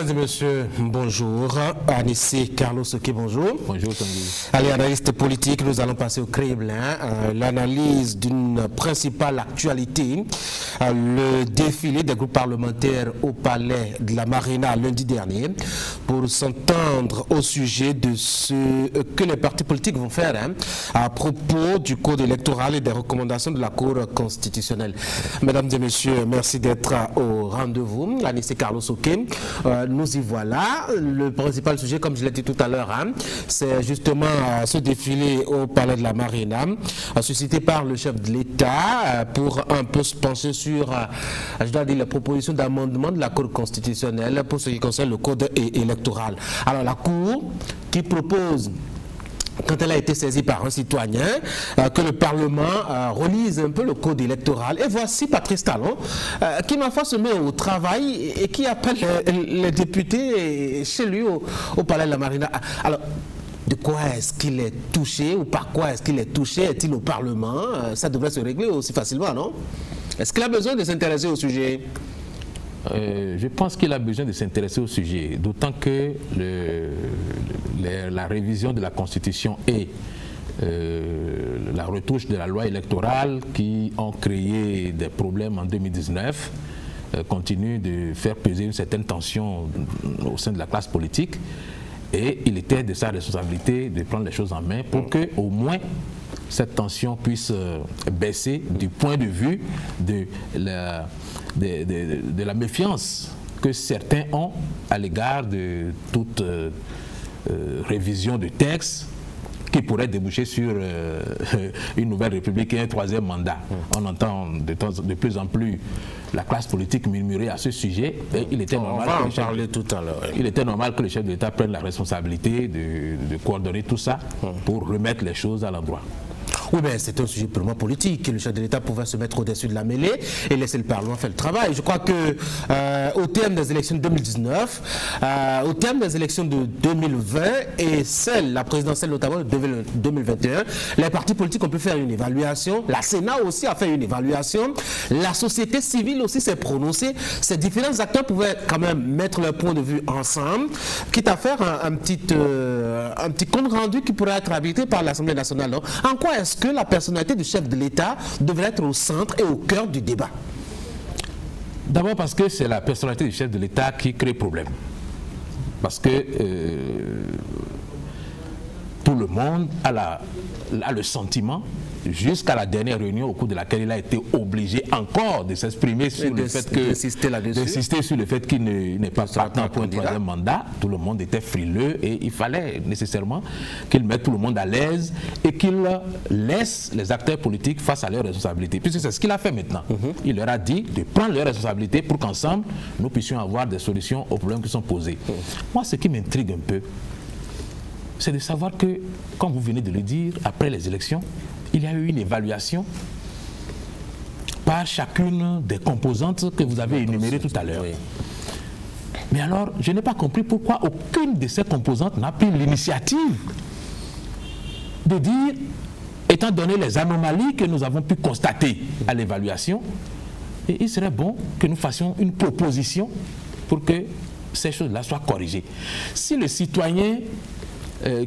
Mesdames et messieurs, bonjour. Anissé Carlos Soké, bonjour. Bonjour Tanguy. Allez, analyste politique, nous allons passer au crible. L'analyse d'une principale actualité, le défilé des groupes parlementaires au palais de la Marina lundi dernier pour s'entendre au sujet de ce que les partis politiques vont faire à propos du code électoral et des recommandations de la Cour constitutionnelle. Mesdames et messieurs, merci d'être au rendez-vous. Anissé Carlos Soké. Nous y voilà. Le principal sujet, comme je l'ai dit tout à l'heure, c'est justement ce défilé au palais de la Marina, suscité par le chef de l'État pour un peu se pencher sur, je dois dire, les propositions d'amendement de la Cour constitutionnelle pour ce qui concerne le code électoral. Alors la Cour qui propose, quand elle a été saisie par un citoyen, que le Parlement relise un peu le code électoral. Et voici Patrice Talon, qui ma foi se met au travail et qui appelle les députés chez lui au palais de la Marina. Alors, de quoi est-ce qu'il est touché ou par quoi est-ce qu'il est touché? Est-il au Parlement? Ça devrait se régler aussi facilement, non? Est-ce qu'il a besoin de s'intéresser au sujet? Je pense qu'il a besoin de s'intéresser au sujet, d'autant que la révision de la Constitution et la retouche de la loi électorale qui ont créé des problèmes en 2019 continuent de faire peser une certaine tension au sein de la classe politique, et il était de sa responsabilité de prendre les choses en main pour que au moins cette tension puisse baisser du point de vue de la méfiance que certains ont à l'égard de toute révision de texte qui pourrait déboucher sur une nouvelle république et un troisième mandat. On entend de plus en plus la classe politique murmurer à ce sujet, et il était normal que le chef de l'État prenne la responsabilité de coordonner tout ça pour remettre les choses à l'endroit. Oui, mais c'est un sujet purement politique. Le chef de l'État pouvait se mettre au-dessus de la mêlée et laisser le Parlement faire le travail. Je crois que au terme des élections de 2019, au terme des élections de 2020 et la présidentielle notamment de 2021, les partis politiques ont pu faire une évaluation. La Sénat aussi a fait une évaluation. La société civile aussi s'est prononcée. Ces différents acteurs pouvaient quand même mettre leur point de vue ensemble, quitte à faire un petit compte rendu qui pourrait être habité par l'Assemblée nationale. Donc, en quoi est-ce que la personnalité du chef de l'État devrait être au centre et au cœur du débat? D'abord parce que c'est la personnalité du chef de l'État qui crée problème. Parce que tout le monde a le sentiment, jusqu'à la dernière réunion au cours de laquelle il a été obligé encore de s'exprimer sur le fait que d'insister sur le fait qu'il n'est pas partant pour un troisième mandat. Tout le monde était frileux et il fallait nécessairement qu'il mette tout le monde à l'aise et qu'il laisse les acteurs politiques face à leurs responsabilités. Puisque c'est ce qu'il a fait maintenant. Il leur a dit de prendre leurs responsabilités pour qu'ensemble nous puissions avoir des solutions aux problèmes qui sont posés. Moi, ce qui m'intrigue un peu, c'est de savoir que, comme vous venez de le dire, après les élections, il y a eu une évaluation par chacune des composantes que vous avez énumérées tout à l'heure. Oui. Mais alors, je n'ai pas compris pourquoi aucune de ces composantes n'a pris l'initiative de dire, étant donné les anomalies que nous avons pu constater à l'évaluation, il serait bon que nous fassions une proposition pour que ces choses-là soient corrigées. Si le citoyen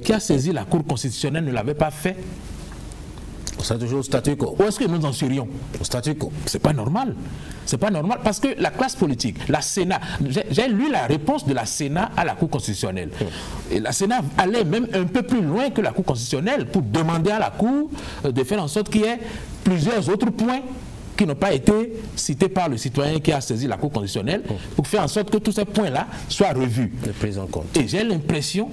qui a saisi la Cour constitutionnelle ne l'avait pas fait, on serait toujours au statu quo. Où est-ce que nous en serions? Au statu quo. C'est pas normal. C'est pas normal parce que la classe politique, la Sénat, j'ai lu la réponse de la Sénat à la Cour constitutionnelle. Et la Sénat allait même un peu plus loin que la Cour constitutionnelle pour demander à la Cour de faire en sorte qu'il y ait plusieurs autres points qui n'ont pas été cités par le citoyen qui a saisi la Cour constitutionnelle pour faire en sorte que tous ces points-là soient revus. Pris en compte. Et j'ai l'impression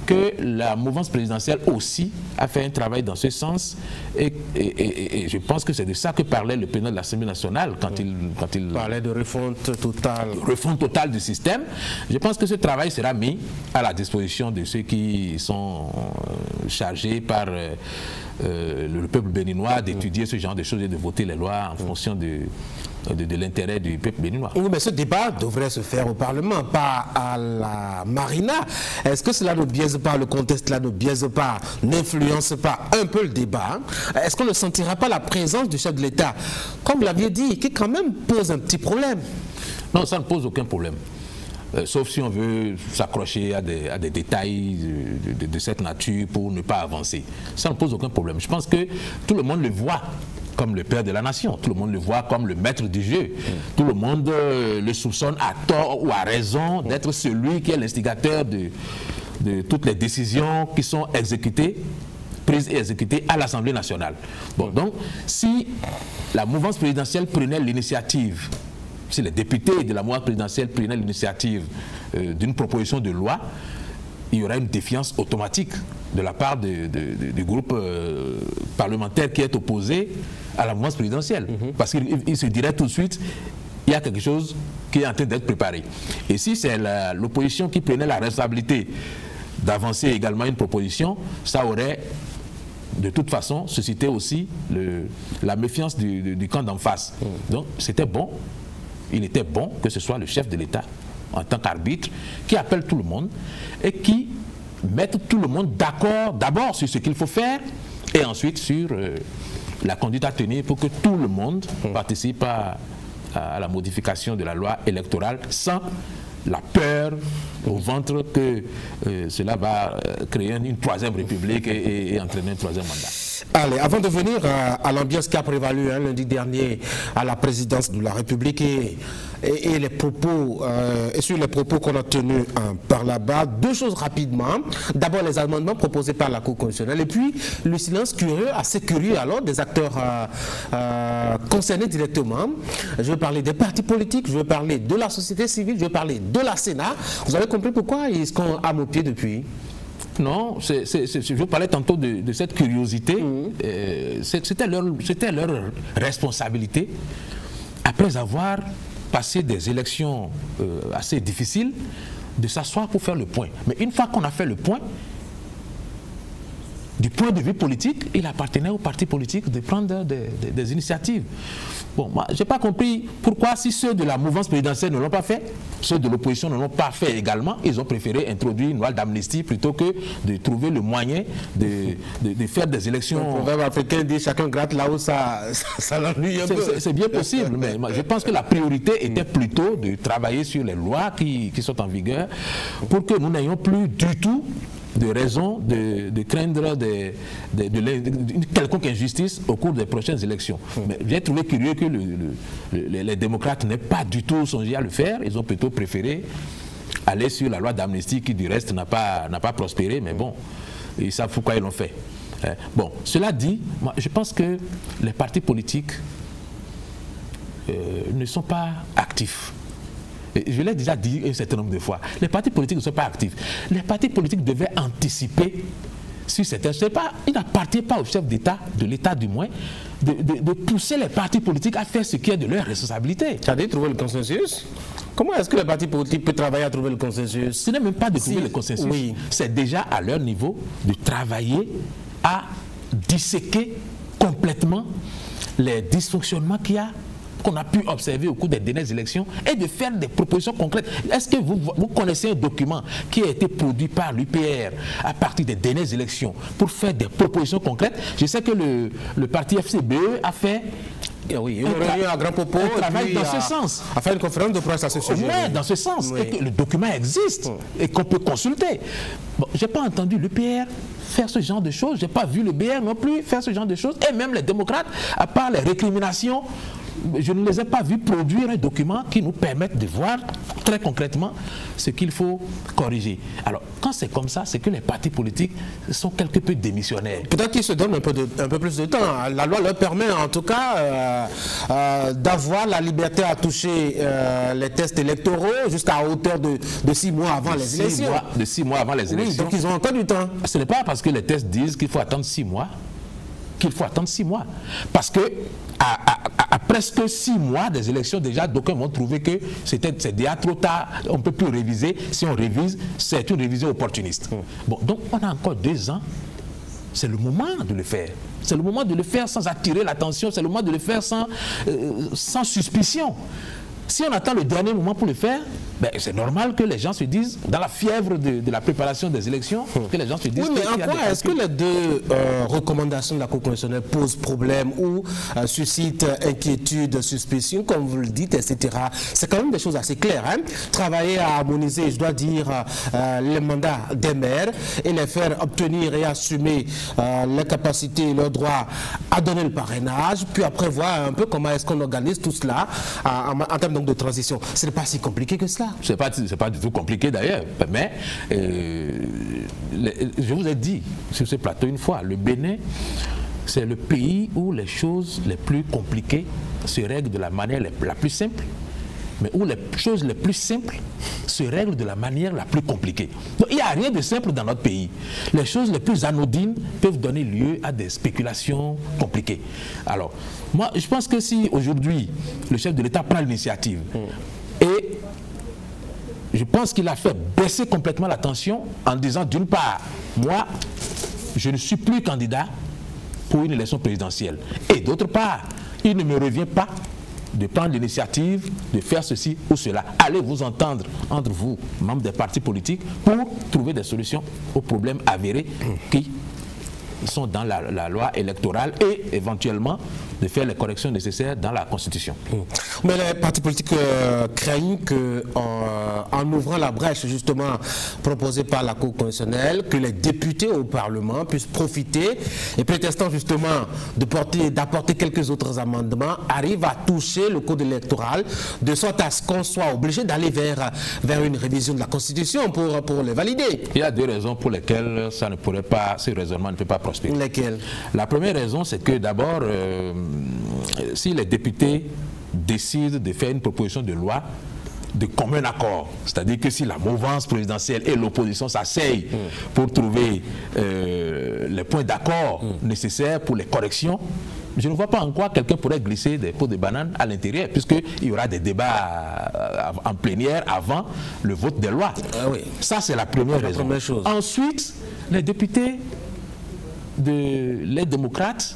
que la mouvance présidentielle aussi a fait un travail dans ce sens et je pense que c'est de ça que parlait le président de l'Assemblée nationale quand il parlait de refonte totale. Refonte totale du système. Je pense que ce travail sera mis à la disposition de ceux qui sont chargés par le peuple béninois d'étudier ce genre de choses et de voter les lois en fonction de l'intérêt du peuple béninois. Oui, mais ce débat devrait se faire au Parlement, pas à la Marina. Est-ce que cela ne biaise pas, le contexte là ne biaise pas, n'influence pas un peu le débat? Est-ce qu'on ne sentira pas la présence du chef de l'État, comme vous l'aviez dit, qui quand même pose un petit problème? Non, ça ne pose aucun problème. sauf si on veut s'accrocher à des détails de cette nature pour ne pas avancer. Ça ne pose aucun problème. Je pense que tout le monde le voit comme le père de la nation, tout le monde le voit comme le maître du jeu, tout le monde le soupçonne à tort ou à raison d'être celui qui est l'instigateur de toutes les décisions qui sont prises et exécutées à l'Assemblée nationale. Bon, donc, si la mouvance présidentielle prenait l'initiative, si les députés de la mouvance présidentielle prenaient l'initiative d'une proposition de loi, il y aurait une défiance automatique de la part du groupe parlementaire qui est opposé à la mouvance présidentielle. Parce qu'il se dirait tout de suite, il y a quelque chose qui est en train d'être préparé. Et si c'est l'opposition qui prenait la responsabilité d'avancer également une proposition, ça aurait de toute façon suscité aussi la méfiance du camp d'en face. Donc c'était bon, il était bon que ce soit le chef de l'État en tant qu'arbitre qui appelle tout le monde et qui mette tout le monde d'accord d'abord sur ce qu'il faut faire et ensuite sur la conduite à tenir pour que tout le monde participe à la modification de la loi électorale sans la peur au ventre que cela va créer une troisième république et entraîner un troisième mandat. Allez, avant de venir à l'ambiance qui a prévalu lundi dernier à la présidence de la République et les propos, et sur les propos qu'on a tenus par là-bas, deux choses rapidement. D'abord les amendements proposés par la Cour constitutionnelle et puis le silence curieux, assez curieux alors, des acteurs concernés directement. Je veux parler des partis politiques, je veux parler de la société civile, je veux parler de la Sénat. Vous avez compris pourquoi ils sont à mon pied depuis? Non, je parlais tantôt de cette curiosité. C'était leur responsabilité, après avoir passé des élections assez difficiles, de s'asseoir pour faire le point. Mais une fois qu'on a fait le point, du point de vue politique, il appartenait aux partis politiques de prendre des initiatives. Bon, moi, je n'ai pas compris pourquoi, si ceux de la mouvance présidentielle ne l'ont pas fait, ceux de l'opposition ne l'ont pas fait également, ils ont préféré introduire une loi d'amnistie plutôt que de trouver le moyen de faire des élections. Le proverbe africain dit chacun gratte là où ça l'ennuie un peu. C'est bien possible, mais je pense que la priorité était plutôt de travailler sur les lois qui sont en vigueur pour que nous n'ayons plus du tout de raison de craindre une quelconque injustice au cours des prochaines élections. Mais j'ai trouvé curieux que les démocrates n'aient pas du tout songé à le faire. Ils ont plutôt préféré aller sur la loi d'amnistie qui du reste n'a pas prospéré, mais bon, ils savent pourquoi ils l'ont fait. Bon, cela dit, moi, je pense que les partis politiques ne sont pas actifs. Je l'ai déjà dit un certain nombre de fois, les partis politiques ne sont pas actifs. Les partis politiques devaient anticiper sur certains. Il n'appartient pas au chef d'État, de l'État du moins, de pousser les partis politiques à faire ce qui est de leur responsabilité. C'est-à-dire trouver le consensus? Comment est-ce que les partis politiques peuvent travailler à trouver le consensus? Ce n'est même pas de trouver le consensus. Oui. C'est déjà à leur niveau de travailler à disséquer complètement les dysfonctionnements qu'il y a, qu'on a pu observer au cours des dernières élections et de faire des propositions concrètes. Est-ce que vous connaissez un document qui a été produit par l'UPR à partir des dernières élections pour faire des propositions concrètes? Je sais que le parti FCBE a fait un grand propos, un travail dans ce sens. A fait une conférence de presse à ce sujet. Oui, dans ce sens. Et que le document existe et qu'on peut consulter. Bon, je n'ai pas entendu l'UPR faire ce genre de choses. Je n'ai pas vu le BR non plus faire ce genre de choses. Et même les démocrates, à part les récriminations, je ne les ai pas vus produire un document qui nous permette de voir très concrètement ce qu'il faut corriger. Alors, quand c'est comme ça, c'est que les partis politiques sont quelque peu démissionnaires. Peut-être qu'ils se donnent un peu plus de temps. La loi leur permet en tout cas d'avoir la liberté à toucher les tests électoraux jusqu'à hauteur de 6 mois avant les élections. De 6 mois avant les élections. Oui, donc ils ont encore du temps. Ce n'est pas parce que les tests disent qu'il faut attendre 6 mois qu'il faut attendre 6 mois. Parce que à presque 6 mois des élections, déjà, d'aucuns vont trouver que c'est déjà trop tard, on ne peut plus réviser. Si on révise, c'est une révision opportuniste. Bon, donc on a encore 2 ans. C'est le moment de le faire. C'est le moment de le faire sans attirer l'attention. C'est le moment de le faire sans suspicion. Si on attend le dernier moment pour le faire, Ben, c'est normal que les gens se disent, dans la fièvre de la préparation des élections, que les gens se disent... Oui, mais en quoi est-ce que les deux recommandations de la Cour constitutionnelle posent problème ou suscitent inquiétude, suspicion, comme vous le dites, etc. C'est quand même des choses assez claires. Hein? Travailler à harmoniser, je dois dire, les mandats des maires et les faire obtenir et assumer les capacités et leurs droits à donner le parrainage, puis après voir un peu comment est-ce qu'on organise tout cela en termes donc de transition. Ce n'est pas si compliqué que cela. C'est pas du tout compliqué d'ailleurs, mais je vous ai dit sur ce plateau une fois, le Bénin, c'est le pays où les choses les plus compliquées se règlent de la manière la plus simple, mais où les choses les plus simples se règlent de la manière la plus compliquée. Donc il n'y a rien de simple dans notre pays. Les choses les plus anodines peuvent donner lieu à des spéculations compliquées. Alors, moi, je pense que si aujourd'hui le chef de l'État prend l'initiative et je pense qu'il a fait baisser complètement la tension en disant d'une part, moi, je ne suis plus candidat pour une élection présidentielle. Et d'autre part, il ne me revient pas de prendre l'initiative de faire ceci ou cela. Allez vous entendre entre vous, membres des partis politiques, pour trouver des solutions aux problèmes avérés qui sont dans la loi électorale et éventuellement de faire les corrections nécessaires dans la Constitution. Mais les partis politiques craignent qu'en ouvrant la brèche justement proposée par la Cour constitutionnelle, que les députés au Parlement puissent profiter et prétextant justement d'apporter quelques autres amendements, arrivent à toucher le code électoral de sorte à ce qu'on soit obligé d'aller vers une révision de la Constitution pour les valider. Il y a deux raisons pour lesquelles ce raisonnement ne peut pas prospérer. Lesquelles? La première raison, c'est que d'abord, si les députés décident de faire une proposition de loi de commun accord, c'est-à-dire que si la mouvance présidentielle et l'opposition s'asseyent pour trouver les points d'accord nécessaires pour les corrections, je ne vois pas en quoi quelqu'un pourrait glisser des pots de banane à l'intérieur, puisqu'il y aura des débats en plénière avant le vote des lois. Oui. Ça, c'est la première raison. Ensuite, les députés les démocrates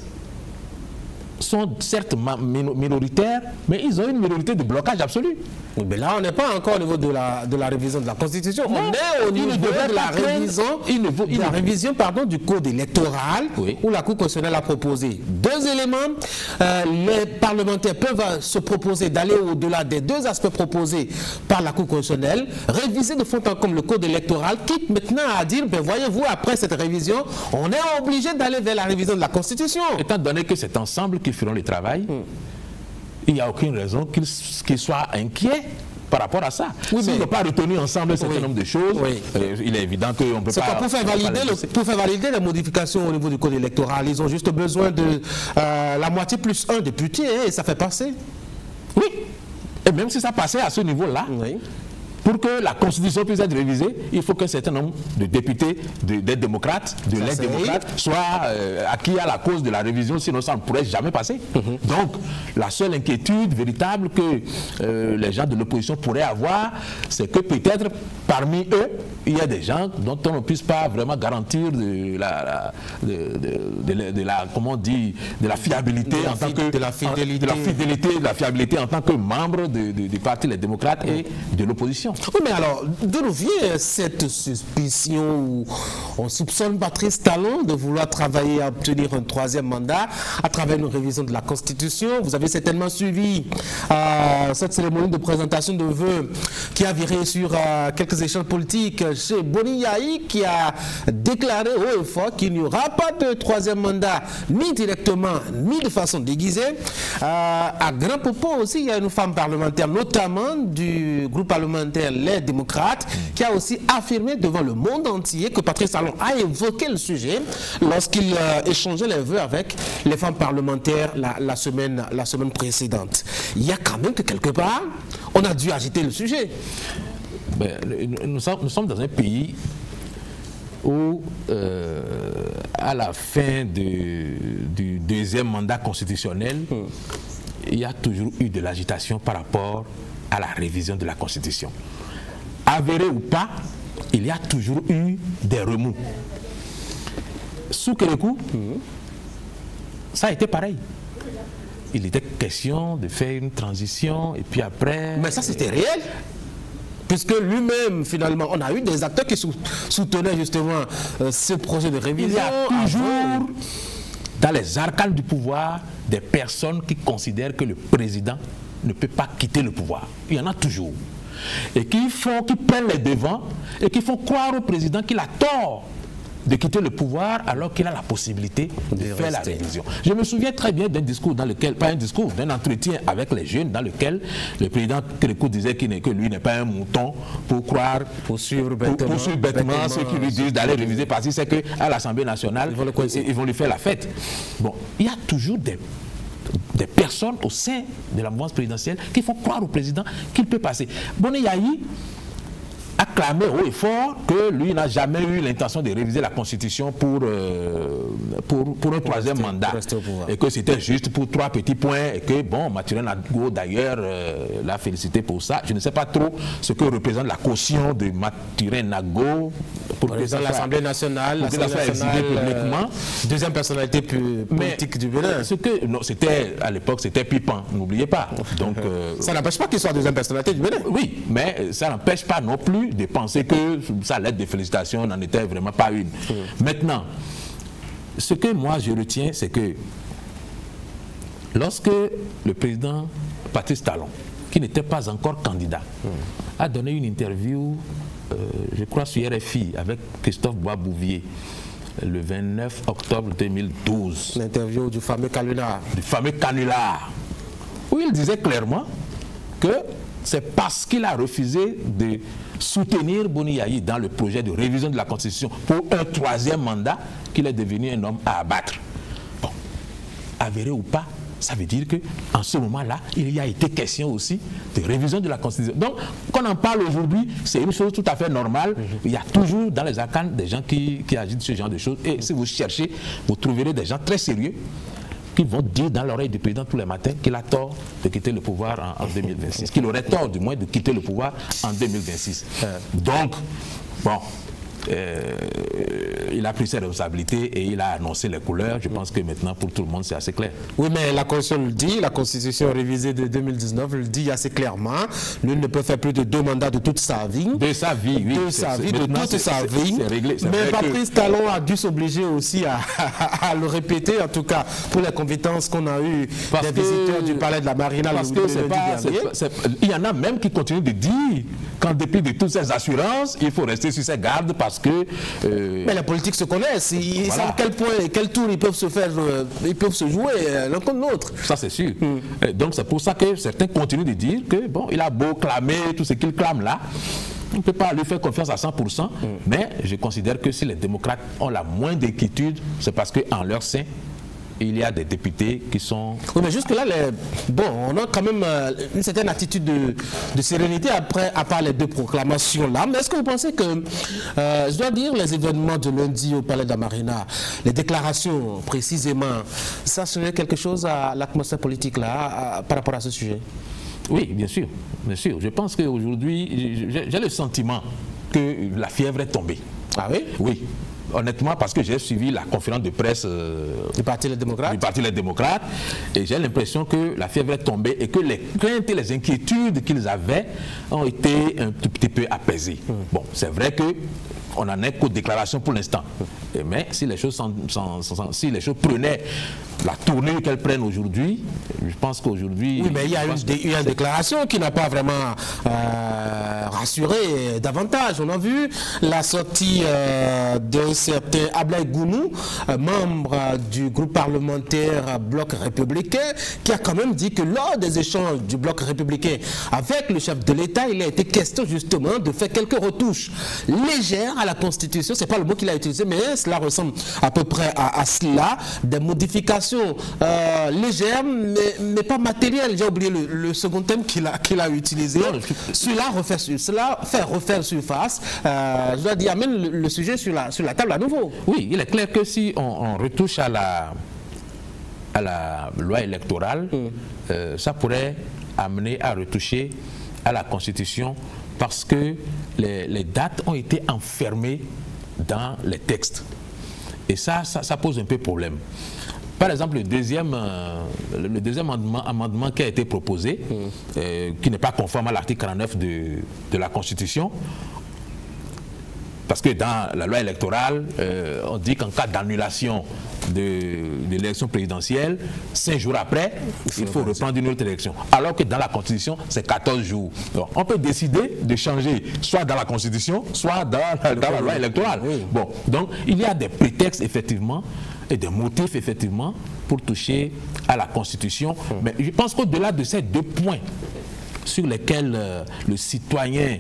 sont certes minoritaires, mais ils ont une minorité de blocage absolu. Oui, mais là, on n'est pas encore au niveau de la révision de la Constitution. Non, on est au niveau de la révision du code électoral, oui, où la Cour constitutionnelle a proposé deux éléments. Les parlementaires peuvent se proposer d'aller au-delà des deux aspects proposés par la Cour constitutionnelle, réviser de fond en comble le code électoral, quitte maintenant à dire, ben voyez-vous, après cette révision, on est obligé d'aller vers la révision de la Constitution. Étant donné que c'est ensemble qu'ils feront le travail, il n'y a aucune raison qu'ils soient inquiets par rapport à ça. Oui, s'ils n'ont pas retenu ensemble un certain nombre de choses, il est évident qu'on ne peut pas... Pour faire valider les modifications au niveau du code électoral, ils ont juste besoin de la moitié plus un député, et ça fait passer. Oui, et même si ça passait à ce niveau-là, pour que la Constitution puisse être révisée, il faut qu'un certain nombre de députés, des démocrates, de l'aide-démocrate, soient acquis à la cause de la révision, sinon ça ne pourrait jamais passer. Donc, la seule inquiétude véritable que les gens de l'opposition pourraient avoir, c'est que peut-être parmi eux, il y a des gens dont on ne puisse pas vraiment garantir de la fiabilité en tant que... De la fidélité. De la fiabilité en tant que membre du parti Les Démocrates et de l'opposition. Oui, mais alors, d'où vient cette suspicion où on soupçonne Patrice Talon de vouloir travailler à obtenir un troisième mandat à travers une révision de la Constitution? Vous avez certainement suivi cette cérémonie de présentation de vœux qui a viré sur quelques échanges politiques chez Boni Yahi, qui a déclaré haut et fort qu'il n'y aura pas de troisième mandat, ni directement, ni de façon déguisée. À grand propos aussi, il y a une femme parlementaire, notamment du groupe parlementaire Les Démocrates, qui a aussi affirmé devant le monde entier que Patrice Talon a évoqué le sujet lorsqu'il échangeait les vœux avec les femmes parlementaires la semaine précédente. Il y a quand même que quelque part, on a dû agiter le sujet. Ben, nous sommes dans un pays où, à la fin du deuxième mandat constitutionnel, il y a toujours eu de l'agitation par rapport à la révision de la Constitution. Avéré ou pas, il y a toujours eu des remous. Sous Kérékou, ça a été pareil. Il était question de faire une transition et puis après... Mais ça, c'était réel. puisque lui-même, finalement, on a eu des acteurs qui soutenaient justement ce projet de révision. Il y a toujours, dans les arcanes du pouvoir, des personnes qui considèrent que le président ne peut pas quitter le pouvoir. Il y en a toujours. Et qui prennent les devants et qui font croire au président qu'il a tort de quitter le pouvoir alors qu'il a la possibilité de faire la révision. Je me souviens très bien d'un discours dans lequel, pas un discours, d'un entretien avec les jeunes dans lequel le président Kérékou disait que lui n'est pas un mouton pour croire, pour suivre bêtement ceux qui lui disent d'aller réviser parce qu'il sait qu'à l'Assemblée nationale, ils vont lui faire la fête. Bon, il y a toujours des personnes au sein de la mouvance présidentielle qui font croire au président qu'il peut passer. Boni Yayi a clamé haut et fort que lui n'a jamais eu l'intention de réviser la Constitution pour un troisième mandat. Et que c'était juste pour 3 petits points et que, bon, Mathurin Nago d'ailleurs l'a félicité pour ça. Je ne sais pas trop ce que représente la caution de Mathurin Nago pour que l'Assemblée nationale, publiquement. Deuxième personnalité politique du Bénin. C'était à l'époque, c'était Pipan, n'oubliez pas. Donc, ça n'empêche pas qu'il soit deuxième personnalité du Bénin. Oui, mais ça n'empêche pas non plus de penser que sa lettre de félicitations n'en était vraiment pas une. Maintenant, ce que moi je retiens, c'est que lorsque le président Patrice Talon, qui n'était pas encore candidat, a donné une interview, je crois sur RFI, avec Christophe Bois-Bouvier, le 29 octobre 2012. L'interview du fameux canular. Du fameux canular, où il disait clairement que c'est parce qu'il a refusé de soutenir Boni Yayi dans le projet de révision de la Constitution pour un troisième mandat qu'il est devenu un homme à abattre. Bon, avéré ou pas, ça veut dire qu'en ce moment-là, il y a été question aussi de révision de la Constitution. Donc, qu'on en parle aujourd'hui, c'est une chose tout à fait normale. Il y a toujours dans les arcanes des gens qui agitent ce genre de choses. Et si vous cherchez, vous trouverez des gens très sérieux qui vont dire dans l'oreille du président tous les matins qu'il a tort de quitter le pouvoir en 2026. Qu'il aurait tort du moins de quitter le pouvoir en 2026. Donc, bon, il a pris ses responsabilités et il a annoncé les couleurs. Je pense que maintenant, pour tout le monde, c'est assez clair. Oui, mais la Constitution le dit, la Constitution révisée de 2019 le dit assez clairement. Lui ne peut faire plus de 2 mandats de toute sa vie. De sa vie, oui. De sa vie, de toute sa vie. Réglé, mais Patrice Talon a dû s'obliger aussi à le répéter, en tout cas, pour les compétences qu'on a eues des visiteurs du palais de la Marina. Parce que il y en a même qui continuent de dire qu'en dépit de toutes ces assurances, il faut rester sur ses gardes parce que... Mais les politiques se connaissent, ils savent quel point et quel tour ils peuvent se faire, ils peuvent se jouer l'un contre l'autre. Ça c'est sûr. Donc c'est pour ça que certains continuent de dire que bon, il a beau clamer tout ce qu'il clame là, on ne peut pas lui faire confiance à 100%, mais je considère que si les démocrates ont la moindre inquiétude, c'est parce qu'en leur sein, il y a des députés qui sont... Oui, mais jusque-là, on a quand même une certaine attitude de sérénité après, à part les 2 proclamations-là. Mais est-ce que vous pensez que, je dois dire, les événements de lundi au Palais de la Marina, les déclarations précisément, ça serait quelque chose à l'atmosphère politique-là par rapport à ce sujet? Oui, bien sûr, bien sûr. Je pense qu'aujourd'hui, j'ai le sentiment que la fièvre est tombée. Ah oui? Oui. Honnêtement, parce que j'ai suivi la conférence de presse du Parti Les Démocrates et j'ai l'impression que la fièvre est tombée et que les craintes et les inquiétudes qu'ils avaient ont été un tout petit peu apaisées. Bon, c'est vrai qu'on n'en est qu'aux déclarations pour l'instant. Mais si les choses prenaient la tournure qu'elles prennent aujourd'hui, je pense qu'aujourd'hui... Oui, mais il y a une déclaration qui n'a pas vraiment rassuré davantage. On a vu la sortie d'un certain Ablaye Gounou, membre du groupe parlementaire Bloc Républicain, qui a quand même dit que lors des échanges du Bloc Républicain avec le chef de l'État, il a été question justement de faire quelques retouches légères à la Constitution. C'est pas le mot qu'il a utilisé, mais cela ressemble à peu près à cela, des modifications légères, mais pas matérielles. J'ai oublié le second thème qu'il a utilisé. Cela fait refaire surface. Je dois dire, amène le sujet sur la table à nouveau. Oui, il est clair que si on retouche à la loi électorale, ça pourrait amener à retoucher à la Constitution parce que les dates ont été enfermées dans les textes. Et ça pose un peu problème. Par exemple, le deuxième amendement qui a été proposé, qui n'est pas conforme à l'article 49 de la Constitution, parce que dans la loi électorale, on dit qu'en cas d'annulation de l'élection présidentielle, 5 jours après, il faut reprendre une autre élection. Alors que dans la Constitution, c'est 14 jours. Donc, on peut décider de changer soit dans la Constitution, soit dans la loi électorale. Bon, donc il y a des prétextes, effectivement, et des motifs, effectivement, pour toucher à la Constitution. Mais je pense qu'au-delà de ces 2 points sur lesquels le citoyen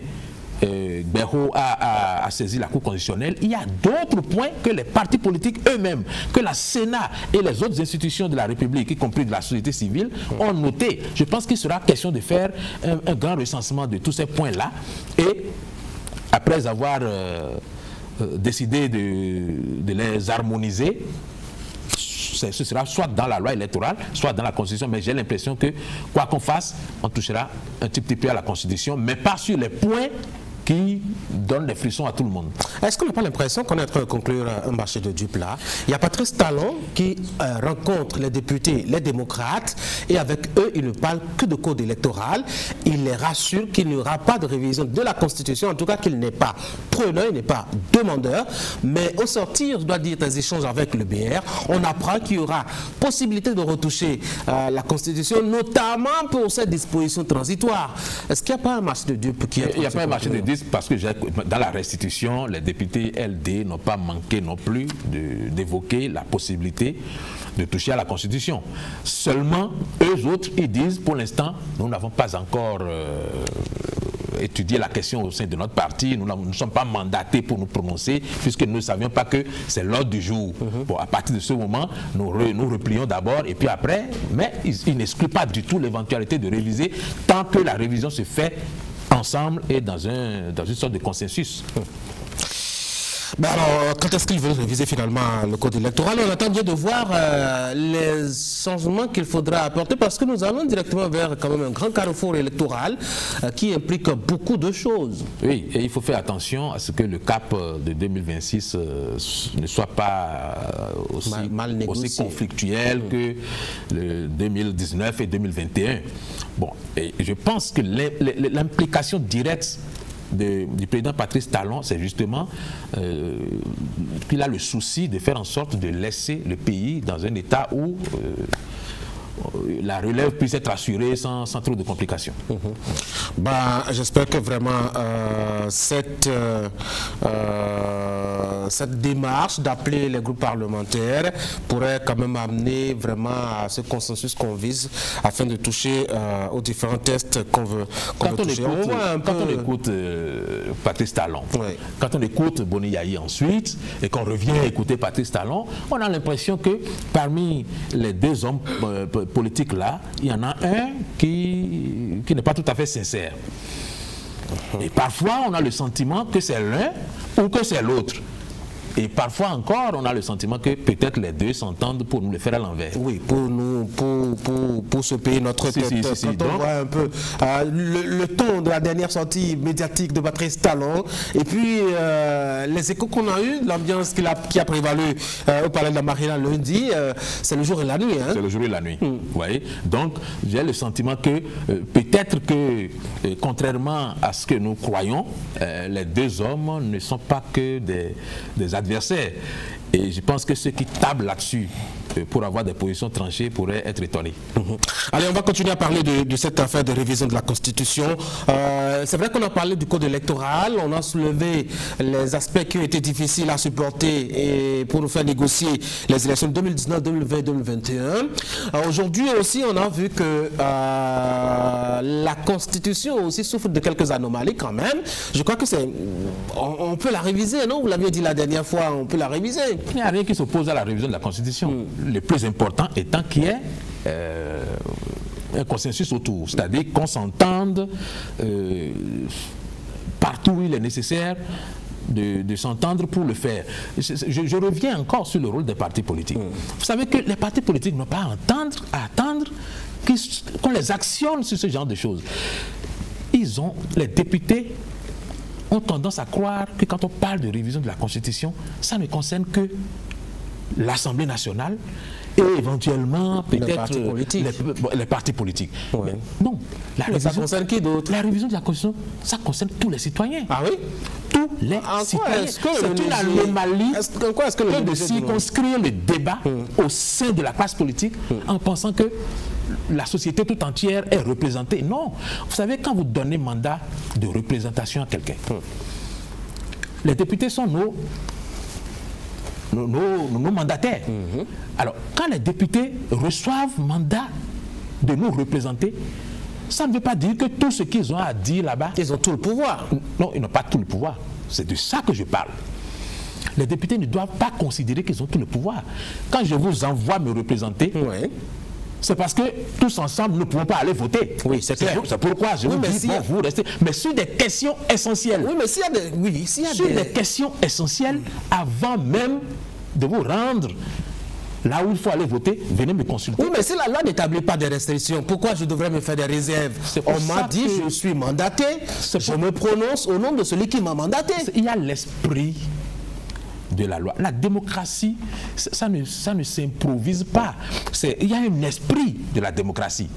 Gbagbo a saisi la Cour constitutionnelle, il y a d'autres points que les partis politiques eux-mêmes, que la Sénat et les autres institutions de la République, y compris de la société civile, ont noté. Je pense qu'il sera question de faire un grand recensement de tous ces points-là et après avoir décidé de les harmoniser, ce sera soit dans la loi électorale, soit dans la Constitution, mais j'ai l'impression que quoi qu'on fasse, on touchera un petit peu à la Constitution, mais pas sur les points qui donne des frissons à tout le monde. Est-ce qu'on n'a pas l'impression qu'on est en train de conclure un marché de dupes là? Il y a Patrice Talon qui rencontre les députés, les démocrates, et avec eux, il ne parle que de code électoral. Il les rassure qu'il n'y aura pas de révision de la Constitution, en tout cas qu'il n'est pas preneur, il n'est pas demandeur. Mais au sortir, je dois dire, des échanges avec le BR, on apprend qu'il y aura possibilité de retoucher la Constitution, notamment pour cette disposition transitoire. Est-ce qu'il n'y a pas un marché de dupes qui est... Il n'y a pas un marché de dupes parce que dans la restitution, les députés LD n'ont pas manqué non plus d'évoquer la possibilité de toucher à la Constitution. Seulement, eux autres, ils disent, pour l'instant, nous n'avons pas encore étudié la question au sein de notre parti, nous ne sommes pas mandatés pour nous prononcer, puisque nous ne savions pas que c'est l'ordre du jour. Bon, à partir de ce moment, nous replions d'abord, et puis après, mais ils n'excluent pas du tout l'éventualité de réviser, tant que la révision se fait ensemble et dans une sorte de consensus. Ben alors, quand est-ce qu'ils veulent réviser finalement le code électoral? On attend bien de voir les changements qu'il faudra apporter, parce que nous allons directement vers quand même un grand carrefour électoral qui implique beaucoup de choses. Oui, et il faut faire attention à ce que le cap de 2026 ne soit pas aussi conflictuel que le 2019 et 2021. Bon, et je pense que l'implication directe du président Patrice Talon, c'est justement qu'il a le souci de faire en sorte de laisser le pays dans un état où la relève puisse être assurée sans trop de complications. Ben, j'espère que vraiment cette démarche d'appeler les groupes parlementaires pourrait quand même amener vraiment à ce consensus qu'on vise afin de toucher aux différents tests qu'on veut toucher. Quand on écoute Patrice Talon, quand on écoute Boni Yayi ensuite, et qu'on revient écouter Patrice Talon, on a l'impression que parmi les deux hommes politique là, il y en a un qui n'est pas tout à fait sincère. Et parfois, on a le sentiment que c'est l'un ou que c'est l'autre. Et parfois encore, on a le sentiment que peut-être les deux s'entendent pour nous le faire à l'envers. Oui, pour se payer notre tête. Quand on voit un peu le ton de la dernière sortie médiatique de Patrice Talon, et puis les échos qu'on a eu, l'ambiance qui a prévalu au Palais de la Marina lundi, c'est le jour et la nuit. Hein? C'est le jour et la nuit. Vous voyez? Donc, j'ai le sentiment que peut-être que, contrairement à ce que nous croyons, les deux hommes ne sont pas que des adversaires. Et je pense que ceux qui tablent là-dessus pour avoir des positions tranchées pourraient être étonnés. Allez, on va continuer à parler de cette affaire de révision de la Constitution. C'est vrai qu'on a parlé du code électoral, on a soulevé les aspects qui ont été difficiles à supporter et pour nous faire négocier les élections 2019, 2020, 2021. Aujourd'hui aussi, on a vu que la Constitution aussi souffre de quelques anomalies quand même. Je crois que c'est... On peut la réviser, non? Vous l'aviez dit la dernière fois, on peut la réviser. Il n'y a rien qui s'oppose à la révision de la Constitution. Le plus important étant qu'il y ait un consensus autour, c'est-à-dire qu'on s'entende partout où il est nécessaire de s'entendre pour le faire. Je reviens encore sur le rôle des partis politiques. Vous savez que les partis politiques n'ont pas à attendre qu'on les actionne sur ce genre de choses. Les députés ont tendance à croire que quand on parle de révision de la Constitution, ça ne concerne que l'Assemblée nationale et éventuellement peut-être les partis politiques. Ouais. Non, ça concerne qui d'autre? La révision de la Constitution, ça concerne tous les citoyens. Ah oui? Tous les citoyens. C'est une anomalie que de circonscrire le débat au sein de la classe politique en pensant que la société tout entière est représentée. Non. Vous savez, quand vous donnez mandat de représentation à quelqu'un, les députés sont nos mandataires. Alors, quand les députés reçoivent mandat de nous représenter, ça ne veut pas dire que tout ce qu'ils ont à dire là-bas... Ils ont tout le pouvoir. Non, ils n'ont pas tout le pouvoir. C'est de ça que je parle. Les députés ne doivent pas considérer qu'ils ont tout le pouvoir. Quand je vous envoie me représenter, c'est parce que tous ensemble, nous ne pouvons pas aller voter. Oui, c'est clair. C'est pourquoi je vous dis, bon, vous restez. Mais sur des questions essentielles. Oui, mais s'il y a des questions essentielles, avant même de vous rendre là où il faut aller voter, venez me consulter. Oui, mais si la loi n'établit pas de restrictions, pourquoi je devrais me faire des réserves? On m'a dit, je suis mandaté, je me prononce au nom de celui qui m'a mandaté. Il y a l'esprit de la loi. La démocratie, ça ne s'improvise pas. Il y a un esprit de la démocratie.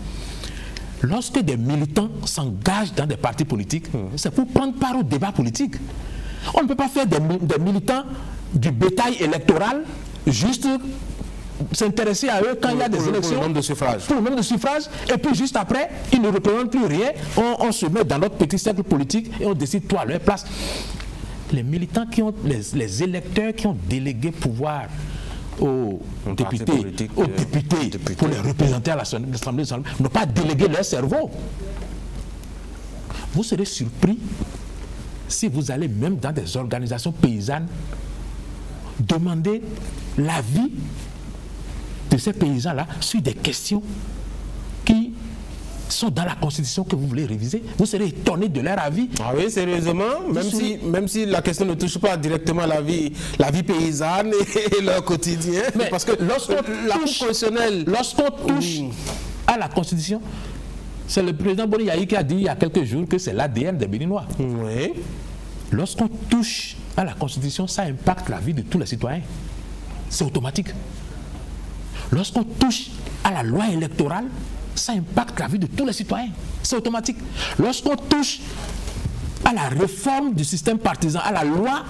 Lorsque des militants s'engagent dans des partis politiques, c'est pour prendre part au débat politique. On ne peut pas faire des militants du bétail électoral juste s'intéresser à eux quand il y a des élections. Pour le nombre de suffrages. Pour le nombre de suffrages. Et puis juste après, ils ne représentent plus rien. On se met dans notre petit cercle politique et on décide toi à leur place. Les militants qui ont, les électeurs qui ont délégué pouvoir aux députés, pour les représenter à l'Assemblée nationale, n'ont pas délégué leur cerveau. Vous serez surpris si vous allez même dans des organisations paysannes demander l'avis de ces paysans-là sur des questions qui sont dans la Constitution que vous voulez réviser. Vous serez étonné de leur avis. Ah oui, sérieusement, même si la question ne touche pas directement la vie paysanne et leur quotidien. Mais parce que lorsqu'on touche à la Constitution, c'est le président Boni Yahi qui a dit il y a quelques jours que c'est l'ADN des Béninois. Oui. Lorsqu'on touche à la Constitution, ça impacte la vie de tous les citoyens. C'est automatique. Lorsqu'on touche à la loi électorale, ça impacte la vie de tous les citoyens. C'est automatique. Lorsqu'on touche à la réforme du système partisan, à la loi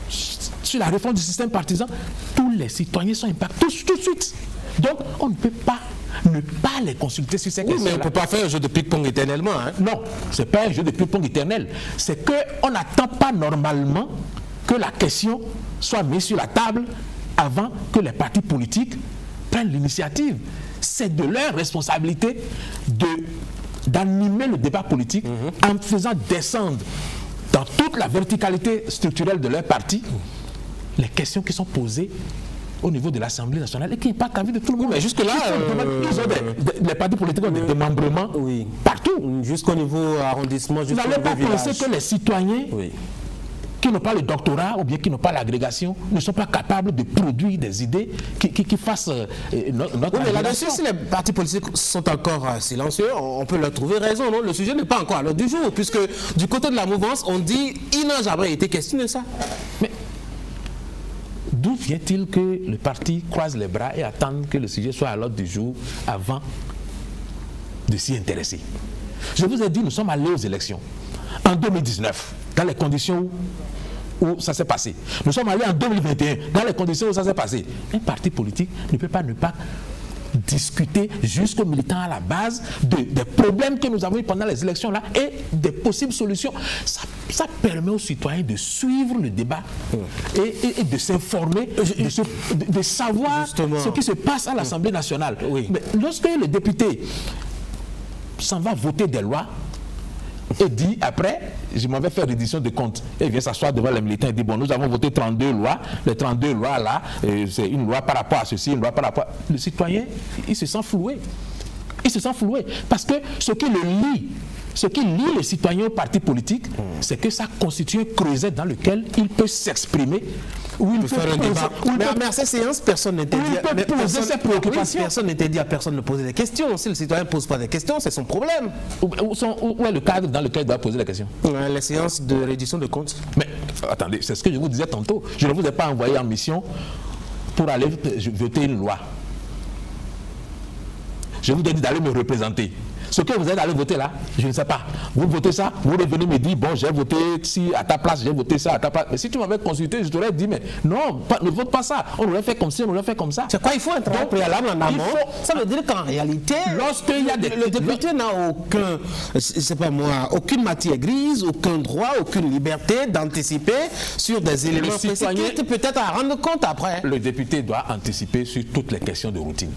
sur la réforme du système partisan, tous les citoyens sont impactés tout de suite. Donc, on ne peut pas ne pas les consulter sur ces questions. Mais on ne peut pas faire un jeu de ping-pong éternellement. Hein? Non, ce n'est pas un jeu de ping-pong éternel. C'est qu'on n'attend pas normalement que la question soit mise sur la table avant que les partis politiques prennent l'initiative. C'est de leur responsabilité d'animer le débat politique en faisant descendre dans toute la verticalité structurelle de leur parti les questions qui sont posées au niveau de l'Assemblée nationale et qui impactent la vie de tout le monde. Mais jusque-là, les partis politiques ont des démembrements partout. Jusqu'au niveau arrondissement, jusqu'au niveau village. Vous n'allez pas penser que les citoyens qui n'ont pas le doctorat ou bien qui n'ont pas l'agrégation ne sont pas capables de produire des idées qui fassent notre mais là-dessus, si les partis politiques sont encore silencieux, on peut leur trouver raison. Non, le sujet n'est pas encore à l'ordre du jour, puisque du côté de la mouvance, on dit il n'a jamais été question de ça. Mais d'où vient-il que le parti croise les bras et attend que le sujet soit à l'ordre du jour avant de s'y intéresser? Je vous ai dit, nous sommes allés aux élections en 2019, dans les conditions où ça s'est passé. Nous sommes allés en 2021, dans les conditions où ça s'est passé. Un parti politique ne peut pas ne pas discuter jusqu'aux militants à la base des problèmes que nous avons eu pendant les élections là et des possibles solutions. Ça permet aux citoyens de suivre le débat et de s'informer, de savoir ce qui se passe à l'Assemblée nationale. Mais lorsque le député s'en va voter des lois et dit après, je m'en vais faire reddition de comptes, et vient s'asseoir devant les militants et dit bon, nous avons voté 32 lois, les 32 lois là, c'est une loi par rapport à ceci, une loi par rapport à... Le citoyen, il se sent floué. Il se sent floué parce que ce qui lie les citoyens au parti politique, c'est que ça constitue un creuset dans lequel il peut s'exprimer, où il peut faire un débat. Mais à ces séances, personne n'interdit à personne de poser des questions. Si le citoyen ne pose pas des questions, c'est son problème. Où est le cadre dans lequel il doit poser des questions? Les séances de reddition de comptes. Mais attendez, c'est ce que je vous disais tantôt. Je ne vous ai pas envoyé en mission pour aller voter une loi. Je vous ai dit d'aller me représenter. Ce que vous êtes allé voter là, je ne sais pas. Vous votez ça, vous revenez me dire, bon, j'ai voté si à ta place, j'ai voté ça à ta place. Mais si tu m'avais consulté, je t'aurais dit, mais non, ne vote pas ça. On aurait fait comme ci, on aurait fait comme ça. C'est quoi, il faut un travail préalable en amont. Ça veut dire qu'en réalité, lorsqu'il y a le député n'a aucun, c'est pas moi, aucune matière grise, aucun droit, aucune liberté d'anticiper sur des éléments précis qui peut-être à rendre compte après. Le député doit anticiper sur toutes les questions de routine.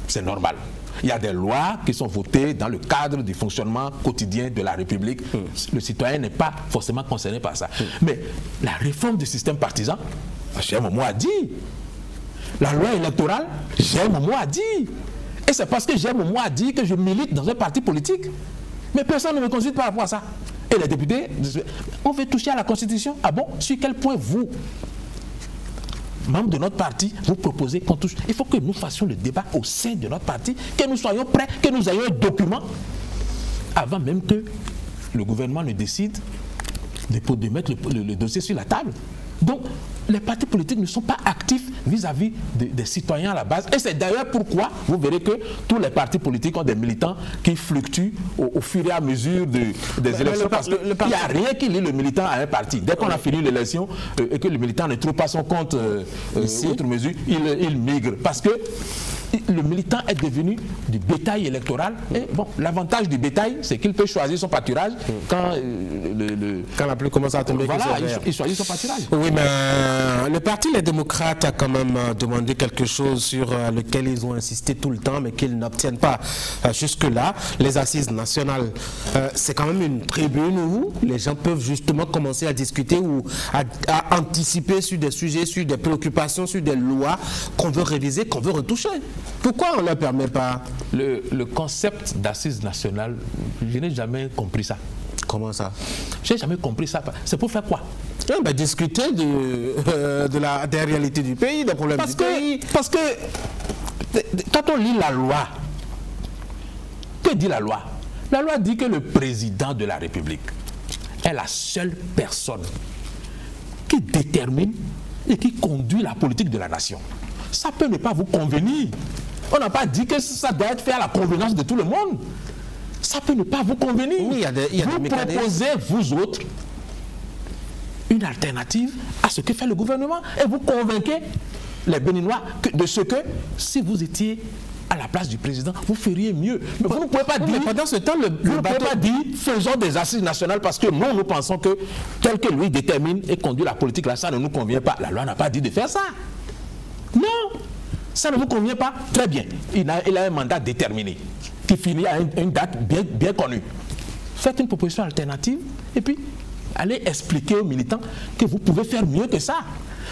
C'est normal. Il y a des lois qui sont votées dans le cadre du fonctionnement quotidien de la République. Le citoyen n'est pas forcément concerné par ça. Mais la réforme du système partisan, j'ai mon mot à dire. La loi électorale, j'ai mon mot à dire. Et c'est parce que j'ai mon mot à dire que je milite dans un parti politique. Mais personne ne me consulte par rapport à ça. Et les députés, on veut toucher à la Constitution. Ah bon? Sur quel point vous, membres de notre parti, vous proposez qu'on touche? Il faut que nous fassions le débat au sein de notre parti, que nous soyons prêts, que nous ayons un document avant même que le gouvernement ne décide de mettre le dossier sur la table. Donc, les partis politiques ne sont pas actifs vis-à-vis des citoyens à la base. Et c'est d'ailleurs pourquoi vous verrez que tous les partis politiques ont des militants qui fluctuent au fur et à mesure des élections. Parce qu'il n'y a rien qui lie le militant à un parti. Dès qu'on a fini l'élection et que le militant ne trouve pas son compte outre mesure, il migre. Parce que le militant est devenu du bétail électoral. Et bon, l'avantage du bétail, c'est qu'il peut choisir son pâturage quand la pluie commence à tomber. Voilà, il choisit son pâturage. Oui, mais le parti Les Démocrates a quand même demandé quelque chose sur lequel ils ont insisté tout le temps, mais qu'ils n'obtiennent pas jusque-là. Les assises nationales, c'est quand même une tribune où les gens peuvent justement commencer à discuter ou à anticiper sur des sujets, sur des préoccupations, sur des lois qu'on veut réviser, qu'on veut retoucher. Pourquoi on ne le permet pas? Le concept d'assises nationales, je n'ai jamais compris ça. Comment ça? Je n'ai jamais compris ça. C'est pour faire quoi? Discuter des réalités du pays, des problèmes du pays. Parce que quand on lit la loi, que dit la loi? La loi dit que le président de la République est la seule personne qui détermine et qui conduit la politique de la nation. Ça peut ne pas vous convenir. On n'a pas dit que ça doit être fait à la convenance de tout le monde. Ça peut ne pas vous convenir. Oui, vous proposez, vous autres, une alternative à ce que fait le gouvernement et vous convainquez les Béninois de ce que, si vous étiez à la place du président, vous feriez mieux. Mais vous ne pouvez pas dire, pendant ce temps, vous ne pouvez pas dire, faisons des assises nationales parce que nous pensons que tel que lui détermine et conduit la politique, là, ça ne nous convient pas. La loi n'a pas dit de faire ça. Non, ça ne vous convient pas? Très bien. Il a un mandat déterminé qui finit à une date bien connue. Faites une proposition alternative et puis allez expliquer aux militants que vous pouvez faire mieux que ça.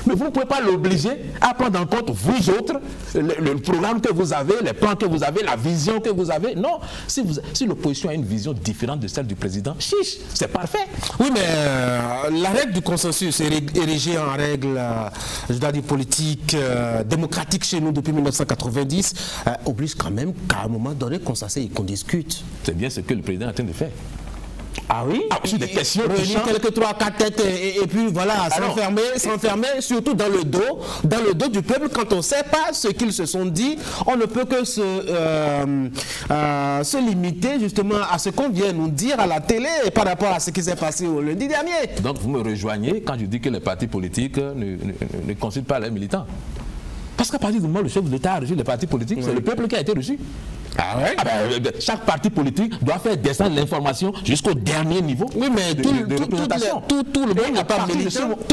Mais vous ne pouvez pas l'obliger à prendre en compte, vous autres, le programme que vous avez, les plans que vous avez, la vision que vous avez. Non, si l'opposition a une vision différente de celle du président, chiche, c'est parfait. Oui, mais la règle du consensus est érigée en règle, je dois dire, politique, démocratique chez nous depuis 1990, oblige quand même qu'à un moment donné, qu'on s'asseye et qu'on discute. C'est bien ce que le président est en train de faire. Ah oui, sur des questions réunir quelques 3-4 têtes et puis voilà, s'enfermer surtout dans le dos du peuple quand on ne sait pas ce qu'ils se sont dit. On ne peut que se limiter justement à ce qu'on vient nous dire à la télé par rapport à ce qui s'est passé au lundi dernier. Donc vous me rejoignez quand je dis que les partis politiques ne consultent pas les militants. Parce qu'à partir du moment où le chef de l'État a reçu les partis politiques, c'est le peuple qui a été reçu. Ah ouais? Chaque parti politique doit faire descendre l'information jusqu'au dernier niveau. Oui, mais tout le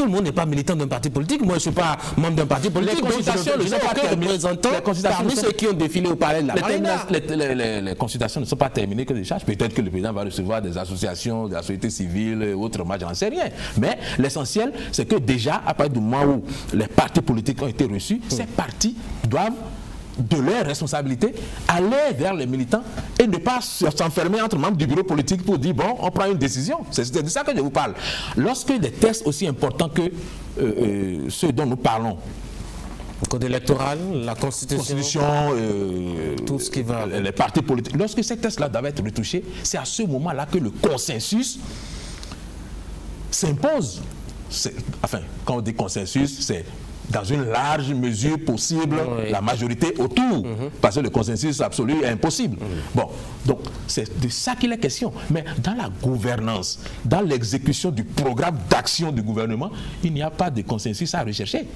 monde n'est pas militant d'un parti politique. Moi, je ne suis pas membre d'un parti politique. Les consultations ne sont pas terminées. Parmi ceux qui ont défilé au palais de la Marina. Les consultations ne sont pas terminées que des charges. Peut-être que le président va recevoir des associations, de la société civile, autres, moi, j'en sais rien. Mais l'essentiel, c'est que déjà, à partir du moment où les partis politiques ont été reçus, ces partis doivent, de leur responsabilité, aller vers les militants et ne pas s'enfermer entre membres du bureau politique pour dire, bon, on prend une décision. C'est de ça que je vous parle. Lorsque des textes aussi importants que ceux dont nous parlons, le code électoral, la constitution, tout ce qui va, les partis politiques, lorsque ces textes-là doivent être retouchés, c'est à ce moment-là que le consensus s'impose. Enfin, quand on dit consensus, c'est dans une large mesure possible la majorité autour, parce que le consensus absolu est impossible. Bon, donc c'est de ça qu'il est question. Mais dans la gouvernance, dans l'exécution du programme d'action du gouvernement, il n'y a pas de consensus à rechercher.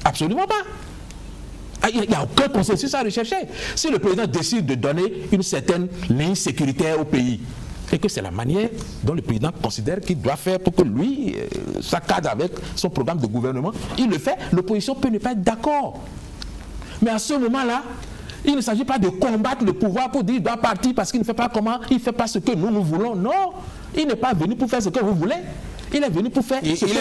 Absolument pas. Il n'y a aucun consensus à rechercher. Si le président décide de donner une certaine ligne sécuritaire au pays, et que c'est la manière dont le président considère qu'il doit faire pour que lui, ça cadre avec son programme de gouvernement, il le fait, l'opposition peut ne pas être d'accord. Mais à ce moment-là, il ne s'agit pas de combattre le pouvoir pour dire qu'il doit partir parce qu'il ne fait pas comment, il ne fait pas ce que nous voulons. Non, il n'est pas venu pour faire ce que vous voulez. Il est venu pour faire ce il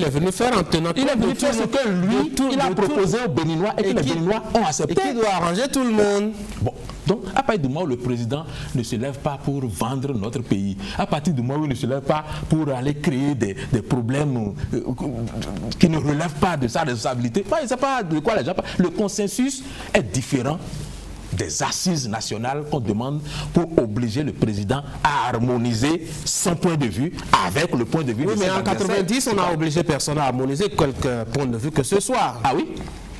est venu faire en tenant compte. Il est venu faire ce que lui, il a proposé aux Béninois et que les Béninois ont accepté. Et qui doit arranger tout le monde. Bon, donc à partir du moment où le président ne se lève pas pour vendre notre pays, à partir du moment où il ne se lève pas pour aller créer des problèmes qui ne relèvent pas de sa responsabilité, je ne sais pas de quoi les gens parlent. Le consensus est différent des assises nationales qu'on demande pour obliger le président à harmoniser son point de vue avec le point de vue de ses adversaires. Mais en 90, on n'a obligé personne à harmoniser quelque point de vue que ce soit. Ah oui?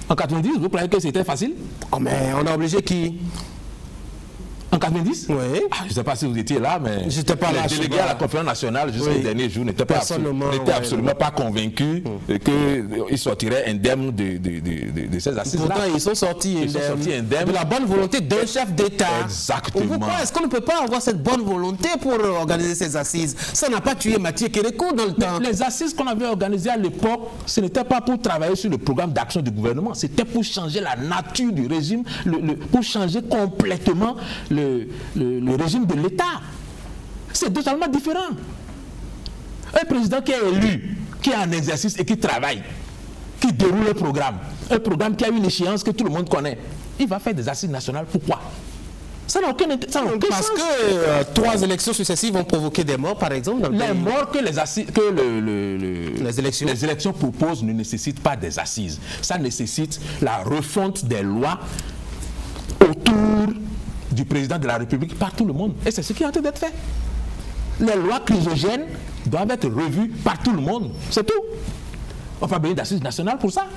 En 90, vous croyez que c'était facile? Oh, mais on a obligé qui? En 90? Oui. Ah, je ne sais pas si vous étiez là, mais j'étais pas là, les délégués à la conférence nationale jusqu'au dernier jour n'étaient absolument pas convaincus qu'ils sortiraient indemnes de ces assises-là. Pourtant, ils sont sortis indemnes de la bonne volonté d'un chef d'État. Exactement. Pourquoi est-ce qu'on ne peut pas avoir cette bonne volonté pour organiser ces assises? Ça n'a pas tué Mathieu Kérékou dans le temps. Les assises qu'on avait organisées à l'époque, ce n'était pas pour travailler sur le programme d'action du gouvernement, c'était pour changer la nature du régime, pour changer complètement le régime de l'État. C'est totalement différent. Un président qui est élu, qui est en exercice et qui travaille, qui déroule un programme qui a une échéance que tout le monde connaît, il va faire des assises nationales. Pourquoi? Ça n'a aucun sens. Parce que 3 élections successives vont provoquer des morts, par exemple. Les morts que les élections proposent ne nécessitent pas des assises. Ça nécessite la refonte des lois autour du président de la République par tout le monde. Et c'est ce qui est en train d'être fait. Les lois chrysogènes doivent être revues par tout le monde. C'est tout. On va besoin d'assises nationales pour ça.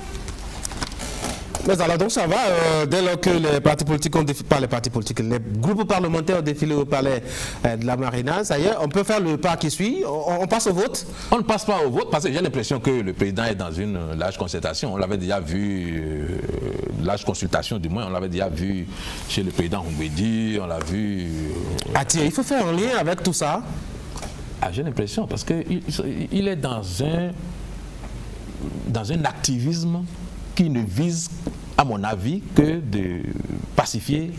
Mais alors donc ça va, dès lors que les partis politiques ont défilé, pas les partis politiques, les groupes parlementaires ont défilé au palais de la Marina, ça y est, on peut faire le pas qui suit, on passe au vote? On ne passe pas au vote parce que j'ai l'impression que le président est dans une large concertation. On l'avait déjà vu, large consultation du moins, on l'avait déjà vu chez le président Oumbedi, on l'a vu... Ah tiens, il faut faire un lien avec tout ça? Ah, j'ai l'impression parce qu'il est dans un activisme qui ne vise, à mon avis, que de pacifier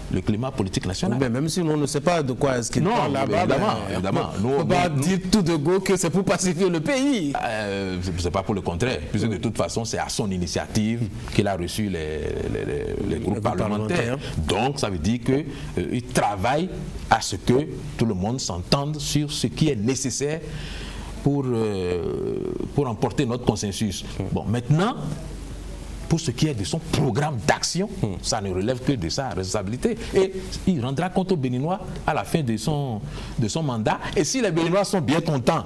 le climat politique national. Mais même si on ne sait pas de quoi est-ce qu'il parle là-bas, évidemment. On ne peut pas dire tout de go que c'est pour pacifier le pays. C'est pas pour le contraire, puisque de toute façon, c'est à son initiative qu'il a reçu les groupes parlementaires. Donc, ça veut dire qu'il travaille à ce que tout le monde s'entende sur ce qui est nécessaire pour emporter notre consensus. Bon, maintenant, pour ce qui est de son programme d'action, ça ne relève que de sa responsabilité. Et il rendra compte aux Béninois à la fin de son mandat. Et si les Béninois sont bien contents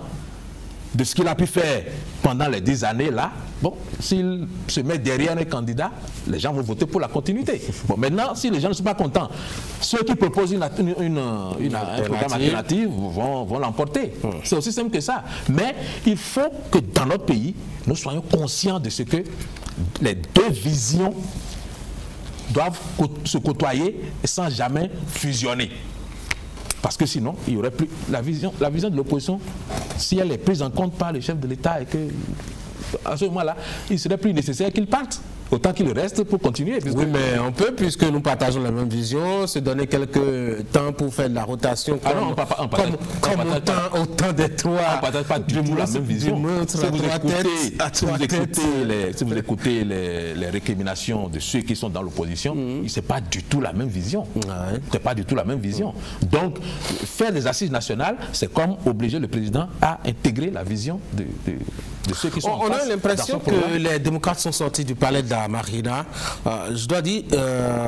de ce qu'il a pu faire pendant les 10 années là, bon, s'il se met derrière un candidat, les gens vont voter pour la continuité. Bon, maintenant, si les gens ne sont pas contents, ceux qui proposent un programme alternatif vont l'emporter. C'est aussi simple que ça. Mais il faut que dans notre pays, nous soyons conscients de ce que les deux visions doivent se côtoyer sans jamais fusionner. Parce que sinon, il n'y aurait plus la vision de l'opposition, si elle est prise en compte par le chef de l'État et que à ce moment-là, il serait plus nécessaire qu'il parte. Autant qu'il reste pour continuer. Oui, mais on peut, puisque nous partageons la même vision, se donner quelques temps pour faire de la rotation. Comme au temps des trois. On ne partage pas du tout la même vision. Si vous écoutez les récriminations de ceux qui sont dans l'opposition, ce n'est pas du tout la même vision. C'est pas du tout la même vision. Donc, faire des assises nationales, c'est comme obliger le président à intégrer la vision de ceux qui sont On a l'impression que les démocrates sont sortis du palais de la Marina, je dois dire,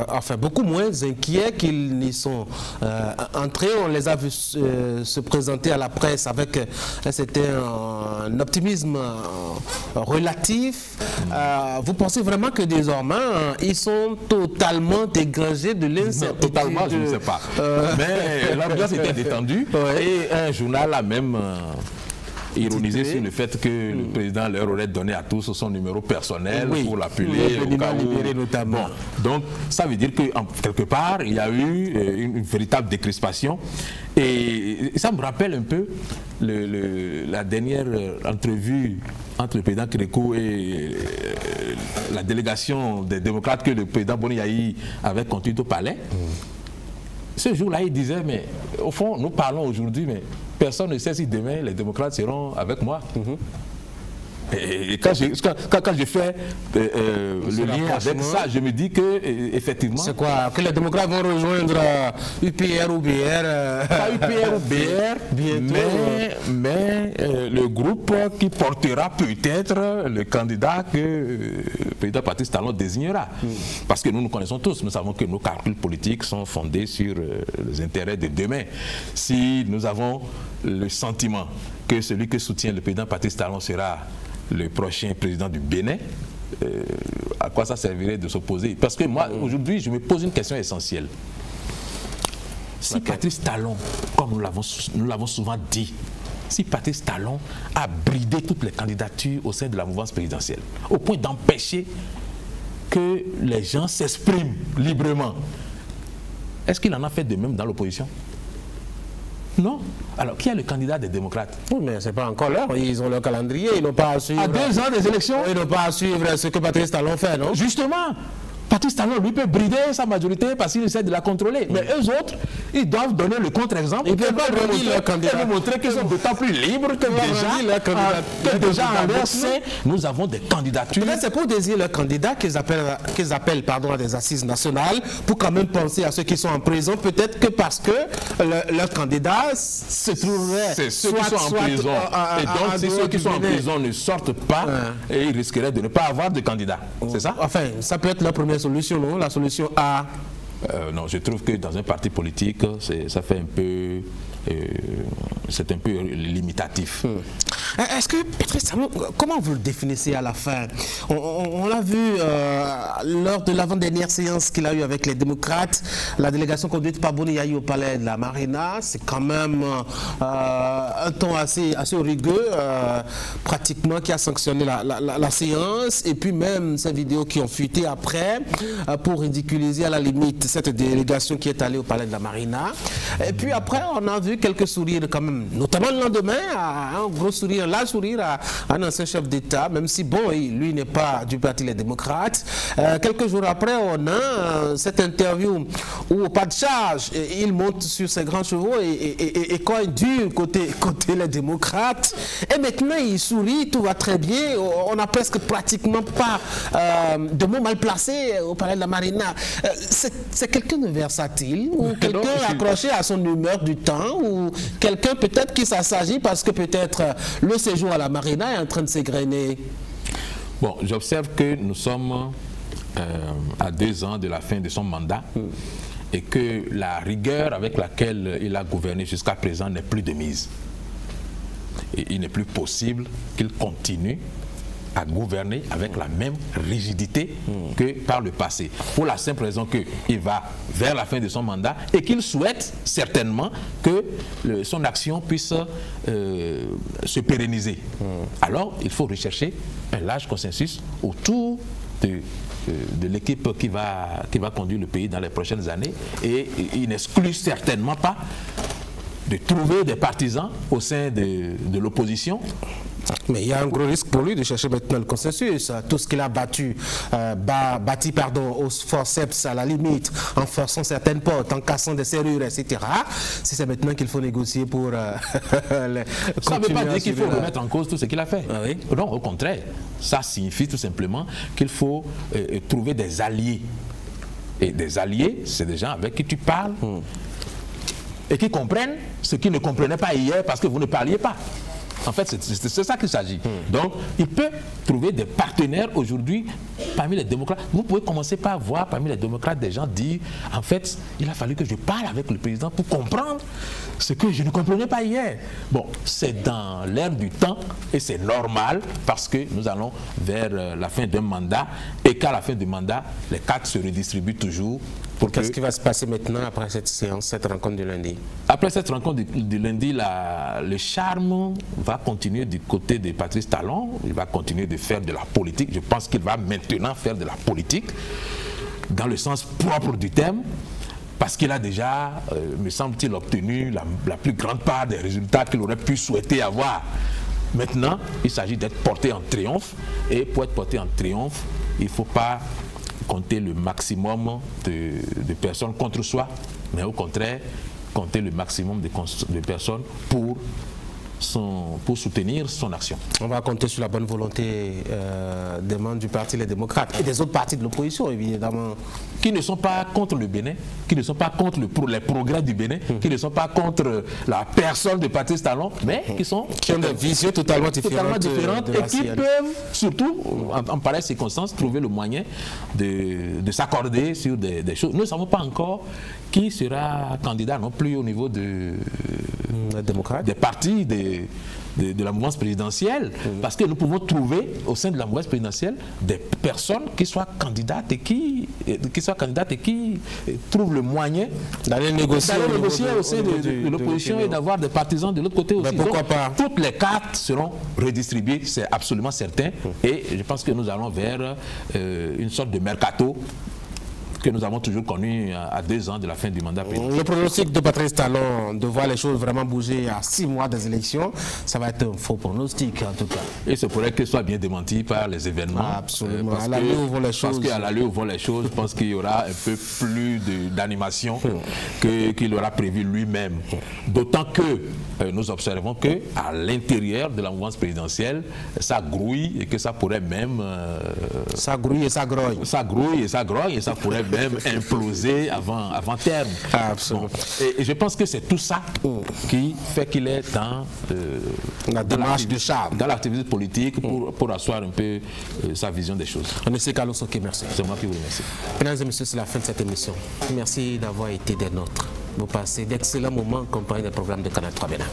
enfin beaucoup moins inquiets qu'ils n'y sont entrés. On les a vus se présenter à la presse avec un optimisme relatif. Vous pensez vraiment que désormais, ils sont totalement dégagés de l'incertitude? Totalement, je ne sais pas. Mais l'ambiance était détendue et un journal a même ironisé sur le fait que le président leur aurait donné à tous son numéro personnel pour l'appeler au cas où. Notamment. Bon, donc ça veut dire que quelque part il y a eu une véritable décrispation et ça me rappelle un peu la dernière entrevue entre le président Kérékou et la délégation des démocrates que le président Boni Yayi avait conduite au palais. Ce jour-là, il disait, mais au fond, nous parlons aujourd'hui, mais personne ne sait si demain les démocrates seront avec moi. Et quand je fais le lien avec ça, je me dis que effectivement. C'est quoi? Que les démocrates vont rejoindre UPR ou BR? Pas UPR ou BR, mais le groupe qui portera peut-être le candidat que le président Patrice Talon désignera. Parce que nous connaissons tous, nous savons que nos calculs politiques sont fondés sur les intérêts de demain. Si nous avons le sentiment que celui que soutient le président Patrice Talon sera le prochain président du Bénin, à quoi ça servirait de s'opposer? Parce que moi, aujourd'hui, je me pose une question essentielle. Si Patrice Talon, comme nous l'avons souvent dit, si Patrice Talon a bridé toutes les candidatures au sein de la mouvance présidentielle, au point d'empêcher que les gens s'expriment librement, est-ce qu'il en a fait de même dans l'opposition? Non. Alors, qui est le candidat des démocrates? Oui, mais ce n'est pas encore l'heure. Ils ont leur calendrier. Ils n'ont pas à suivre. À 2 ans des élections? Ils n'ont pas à suivre ce que Patrice Talon fait, non? Justement. Patrice Talon, lui, peut brider sa majorité parce qu'il essaie de la contrôler. Mais eux autres, ils doivent donner le contre-exemple. Ils ne peuvent pas redire leur candidat. Et montrer qu'ils sont d'autant plus libres que déjà en leur sein, nous avons des candidatures. C'est pour désigner leur candidat qu'ils appellent à des assises nationales pour quand même penser à ceux qui sont en prison. Peut-être que parce que leur candidat se trouverait. C'est ceux qui sont en prison. Et donc, si ceux qui sont en prison ne sortent pas, et ils risqueraient de ne pas avoir de candidat. C'est ça? Enfin, ça peut être leur première solution, non? La solution A. Non, je trouve que dans un parti politique, ça fait un peu... c'est un peu limitatif. Est-ce que, Patrice Talon, comment vous le définissez à la fin? On l'a vu lors de l'avant-dernière séance qu'il a eue avec les démocrates, la délégation conduite par Boni Yayi au palais de la Marina. C'est quand même un ton assez rigueux, pratiquement, qui a sanctionné la séance. Et puis même ces vidéos qui ont fuité après pour ridiculiser à la limite cette délégation qui est allée au palais de la Marina. Et puis après, on a vu quelques sourires quand même, notamment le lendemain, un gros sourire, à un ancien chef d'État, même si bon, lui n'est pas du parti Les Démocrates. Quelques jours après, on a cette interview où, au pas de charge, il monte sur ses grands chevaux et cogne dur côté Les Démocrates. Et maintenant, il sourit, tout va très bien. On n'a presque pratiquement pas de mots mal placés au palais de la Marina. C'est quelqu'un de versatile ou quelqu'un accroché à son humeur du temps, ou quelqu'un peut-être qui s'assagit parce que peut-être le séjour à la Marina est en train de s'égrener? Bon, j'observe que nous sommes à 2 ans de la fin de son mandat et que la rigueur avec laquelle il a gouverné jusqu'à présent n'est plus de mise. Et il n'est plus possible qu'il continue à gouverner avec la même rigidité que par le passé. Pour la simple raison qu'il va vers la fin de son mandat et qu'il souhaite certainement que son action puisse se pérenniser. Alors, il faut rechercher un large consensus autour de l'équipe qui va conduire le pays dans les prochaines années, et il n'exclut certainement pas de trouver des partisans au sein de l'opposition. Mais il y a un gros risque pour lui de chercher maintenant le consensus. Tout ce qu'il a bâti au forceps, à la limite, en forçant certaines portes, en cassant des serrures, etc. Si c'est maintenant qu'il faut négocier pour... ça ne veut pas dire qu'il faut remettre en cause tout ce qu'il a fait. Ah oui? Non, au contraire. Ça signifie tout simplement qu'il faut trouver des alliés. Et des alliés, c'est des gens avec qui tu parles et qui comprennent ce qu'ils ne comprenaient pas hier parce que vous ne parliez pas. En fait, c'est ça qu'il s'agit. Donc, il peut trouver des partenaires aujourd'hui parmi les démocrates. Vous pouvez commencer par voir parmi les démocrates des gens dire, en fait, il a fallu que je parle avec le président pour comprendre ce que je ne comprenais pas hier. Bon, c'est dans l'air du temps et c'est normal parce que nous allons vers la fin d'un mandat et qu'à la fin du mandat, les cartes se redistribuent toujours. Qu'est-ce qui va se passer maintenant après cette séance, cette rencontre du lundi? Après cette rencontre du lundi, le charme va continuer du côté de Patrice Talon. Il va continuer de faire de la politique. Je pense qu'il va maintenant faire de la politique dans le sens propre du terme. Parce qu'il a déjà, me semble-t-il, obtenu la plus grande part des résultats qu'il aurait pu souhaiter avoir. Maintenant, il s'agit d'être porté en triomphe. Et pour être porté en triomphe, il ne faut pas compter le maximum de personnes contre soi, mais au contraire, compter le maximum de personnes pour soutenir son action. On va compter sur la bonne volonté des membres du Parti Les Démocrates et des autres partis de l'opposition, évidemment. Qui ne sont pas contre le Bénin, qui ne sont pas contre les progrès du Bénin, qui ne sont pas contre la personne de Patrice Talon, mais qui ont des visions totalement différentes et qui peuvent, surtout, en pareille circonstance, trouver le moyen de s'accorder sur des choses. Nous ne savons pas encore qui sera candidat non plus au niveau des partis de la mouvance présidentielle, parce que nous pouvons trouver au sein de la mouvance présidentielle des personnes qui soient candidates et qui trouvent le moyen d'aller négocier au sein de l'opposition et d'avoir des partisans de l'autre côté aussi. Mais pourquoi pas? Toutes les cartes seront redistribuées, c'est absolument certain, et je pense que nous allons vers une sorte de mercato que nous avons toujours connu à 2 ans de la fin du mandat présidentiel. Le pronostic de Patrice Talon de voir les choses vraiment bouger à 6 mois des élections, ça va être un faux pronostic en tout cas. Et c'est pour qu'il soit bien démenti par les événements. Absolument. À l'allure où vont les choses. Parce qu'à l'allure où vont les choses, je pense qu'il y aura un peu plus d'animation qu'il aura prévu lui-même. D'autant que nous observons qu'à l'intérieur de la mouvance présidentielle, ça grouille et que ça pourrait même... ça grouille et ça grogne. Ça grouille et ça grogne et ça pourrait même imploser avant terme. Absolument. Bon. Et je pense que c'est tout ça qui fait qu'il est dans la démarche du charme, dans l'activité politique pour asseoir un peu sa vision des choses. On essaie Carlos Soké, merci. C'est moi qui vous remercie. Mesdames et messieurs, c'est la fin de cette émission. Merci d'avoir été des nôtres. Vous passez d'excellents moments en compagnie des programmes de Canal 3 Bénin.